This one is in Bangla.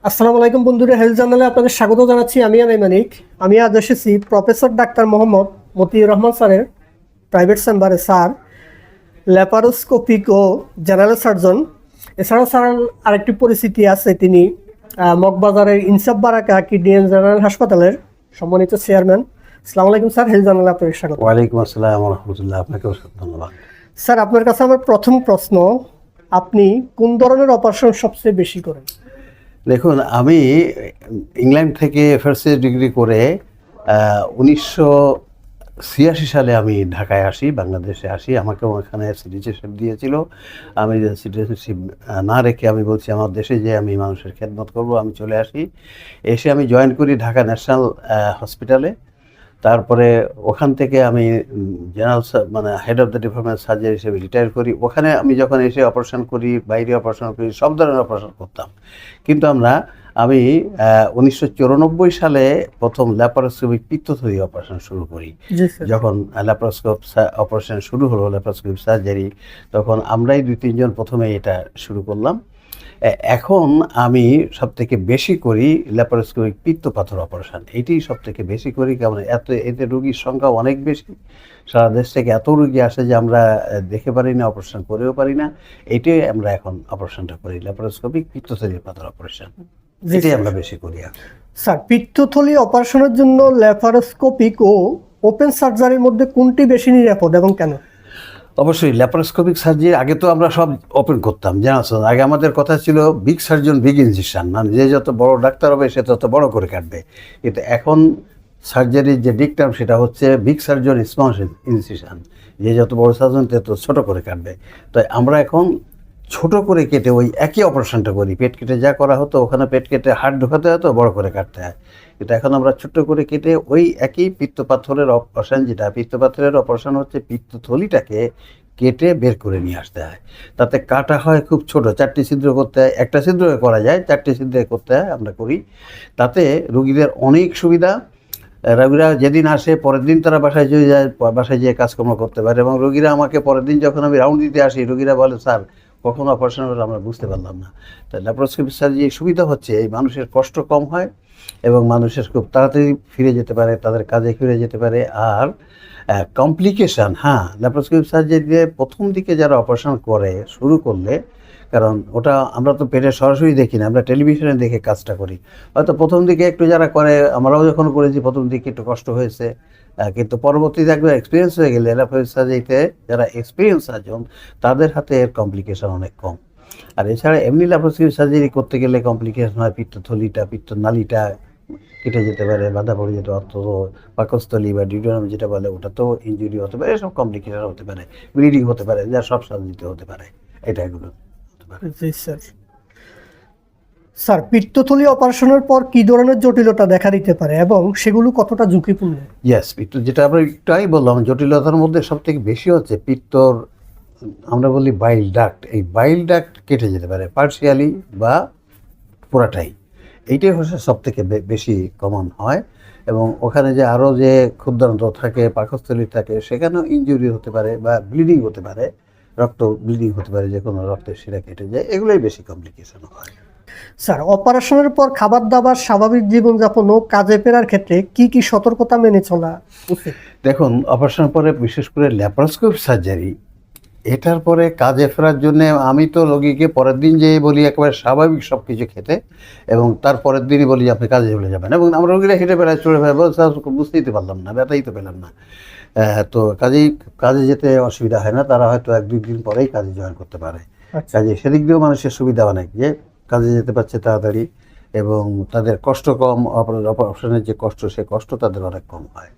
আসসালামু আলাইকুম বন্ধুরা, হেলথ জার্নালে আপনাদের স্বাগত জানাচ্ছি। আমি মানিক। আমি আজ এসেছি প্রফেসর ডাক্তার মোহাম্মদ মতিউর রহমান স্যারের প্রাইভেট চেম্বারে। স্যার ল্যাপারোস্কোপিক ও জেনারেল সার্জন। এছাড়াও স্যার আরেকটি পরিচিতি আছে, তিনি মগবাজারের ইনসাফ বারাকা কিডনি অ্যান্ড জেনারেল হাসপাতালের সম্মানিত চেয়ারম্যান। আসসালামু আলাইকুম স্যার, হেলথ জার্নালে আপনাদের স্বাগত। ওয়ালাইকুম আসসালাম ওয়া রাহমাতুল্লাহ। আপনাকেও ধন্যবাদ। স্যার, আপনার কাছে আমার প্রথম প্রশ্ন, আপনি কোন ধরনের অপারেশন সবচেয়ে বেশি করেন? দেখুন, আমি ইংল্যান্ড থেকে এফআরসি ডিগ্রি করে 1986 সালে আমি ঢাকায় আসি, বাংলাদেশে আসি। আমাকেও এখানে সিটিজেনশিপ দিয়েছিল। আমি সিটিজেনশিপ না রেখে আমি বলছি আমার দেশে যে আমি মানুষের খেদমত করব। আমি চলে আসি, এসে আমি জয়েন করি ঢাকা ন্যাশনাল হসপিটালে। তারপরে ওখান থেকে আমি জেনারেল মানে head of the department surgery হিসেবে রিটায়ার করি। ওখানে আমি যখন এসে অপারেশন করি, বাইরে অপারেশন করি, সব ধরনের অপারেশন করতাম। কিন্তু আমি 1994 সালে প্রথম ল্যাপারোস্কোপিক পিত্তথলি অপারেশন শুরু করি। যখন ল্যাপারোস্কোপ অপারেশন শুরু হলো, ল্যাপারোস্কোপিক সার্জারি, তখন আমরাই 2-3 জন প্রথমে এটা শুরু করলাম। এখন আমি সবথেকে বেশি করি ল্যাপারোস্কোপিক পিত্ত পাথর অপারেশন। এইটাই সবথেকে বেশি করি। কেমন এতে রোগীর সংখ্যা অনেক বেশি, সারা দেশ থেকে এত রোগী আসে যে আমরা দেখে পারি না, অপারেশন করেও পারি না। এইটাই আমরা এখন অপারেশনটা করি, ল্যাপারোস্কোপিক পিত্তথলি পাথর অপারেশন। এটাই আমরা বেশি করি। স্যার, পিত্তথলি অপারেশনের জন্য ল্যাপারোস্কোপিক ও ওপেন সার্জারির মধ্যে কোনটি বেশি নিরাপদ এবং কেন? অবশ্যই ল্যাপারোস্কোপিক সার্জারি আগে তো আমরা সব ওপেন করতাম, জানাচ্ছেন। আগে আমাদের কথা ছিল বিগ সার্জন বিগ ইনসিশন, মানে যে যত বড় ডাক্তার হবে সে তত বড় করে কাটবে। কিন্তু এখন সার্জারির যে বিগ টার্ম সেটা হচ্ছে বিগ সার্জন স্মল ইনসিশন, যে যত বড় সার্জন তত ছোট করে কাটবে। তাই আমরা এখন ছোট করে কেটে ওই একই অপারেশনটা করি। পেট কেটে যা করা হতো, ওখানে পেট কেটে হাড় ঢোকাতে হতো, বড় করে কাটতে হয়। কিন্তু এখন আমরা ছোট্ট করে কেটে ওই একই পিত্তপাথরের অপারেশন, যেটা পিত্তপাথরের অপারেশন হচ্ছে পিত্তথলিটাকে কেটে বের করে নিয়ে আসতে হয়। তাতে কাটা হয় খুব ছোট, 4টি ছিদ্র করতে হয়। একটা ছিদ্র করা যায়, 4টি ছিদ্র করতে হয়, আমরা করি। তাতে রোগীদের অনেক সুবিধা। রোগীরা যেদিন আসে পরের দিন তারা বাসায় চলে যায়, বাসায় যেয়ে কাজকর্ম করতে পারে। এবং রোগীরা আমাকে পরের দিন যখন আমি রাউন্ড দিতে আসি, রোগীরা বলে, স্যার কখন অপারেশন হলো আমরা বুঝতে পারলাম না। তাই ল্যাপারোস্কোপিক সার্জারি সুবিধা হচ্ছে এই মানুষের কষ্ট কম হয় এবং মানুষের খুব তাড়াতাড়ি ফিরে যেতে পারে, তাদের কাজে ফিরে যেতে পারে। আর কমপ্লিকেশান, ল্যাপারোস্কোপিক সার্জারিতে প্রথম দিকে যারা অপারেশন করে শুরু করলে, কারণ ওটা আমরা তো পেটে সরাসরি দেখি না, আমরা টেলিভিশনে দেখে কাজটা করি। হয়তো প্রথম দিকে একটু যারা করে, আমরাও যখন করেছি প্রথম দিকে একটু কষ্ট হয়েছে, কিন্তু পরবর্তীতে একবার এক্সপিরিয়েন্স হয়ে গেলে ল্যাপারোস্কোপিক সার্জারিতে যারা এক্সপিরিয়েন্স সার্জন তাদের হাতে এর কমপ্লিকেশান অনেক কম। আর এছাড়া এমনি ল্যাপারোস্কোপিক সার্জারি করতে গেলে কমপ্লিকেশন হয়, পিত্তথলিটা, পিত্তনালীটা কেটে যেতে পারে, বাধা পড়ে যেতে, অর্থ পাকস্থলী বা ডিউডেনাম যেটা বলে ওটাতেও ইনজুরি হতে পারে, এসব কমপ্লিকেশন হতে পারে, ব্লিডিং হতে পারে, যা সব সার্জারিতে হতে পারে। এগুলো হতে পারে। জি স্যার। স্যার, পিত্তথলি অপারেশনের পর কি ধরনের জটিলতা দেখা দিতে পারে এবং সেগুলো কতটা ঝুঁকিপূর্ণ? ইয়েস, পিত্ত যেটা আমরা একটু আগে বললাম, জটিলতার মধ্যে সবথেকে বেশি হচ্ছে পিত্তর, আমরা বলি বাইল ডাক্ট। এই বাইল ডাক্ট কেটে যেতে পারে পার্শিয়ালি বা পুরাটাই। এইটাই হচ্ছে সবথেকে বেশি কমন হয়। এবং ওখানে যে আরও যে ক্ষুদ্রান্ত থাকে, পাকস্থলী থাকে, সেখানেও ইনজুরি হতে পারে বা ব্লিডিং হতে পারে, রক্ত ব্লিডিং হতে পারে, যে কোনো রক্তের শিরা কেটে যায়। এগুলোই বেশি কমপ্লিকেশন হয়। স্যার, অপারেশনের পর খাবার দাবার, স্বাভাবিক জীবনযাপন ও কাজে ফেরার ক্ষেত্রে কি কি সতর্কতা মেনে চলা উচিত? দেখুন, অপারেশনের পরে বিশেষ করে ল্যাপারোস্কোপিক সার্জারি, এটার পরে কাজে ফেরার জন্য আমি তো রোগীকে পরের দিন যেয়ে বলি একেবারে স্বাভাবিক সব কিছু খেতে, এবং তার পরের দিনই বলি আপনি কাজে চলে যাবেন। এবং আমরা রোগীরা হেঁটে বেড়ায় চলে ফেলে বুঝতেই তো পারলাম না, ব্যথাই তো পেলাম না। তো কাজে যেতে অসুবিধা হয় না, তারা হয়তো 1-2 দিন পরেই কাজে জয়েন করতে পারে। কাজে সেদিক দিয়েও মানুষের সুবিধা অনেক, যে কাজে যেতে পারছে তাড়াতাড়ি এবং তাদের কষ্ট কম, অপারেশনের যে কষ্ট সে কষ্ট তাদের অনেক কম হয়।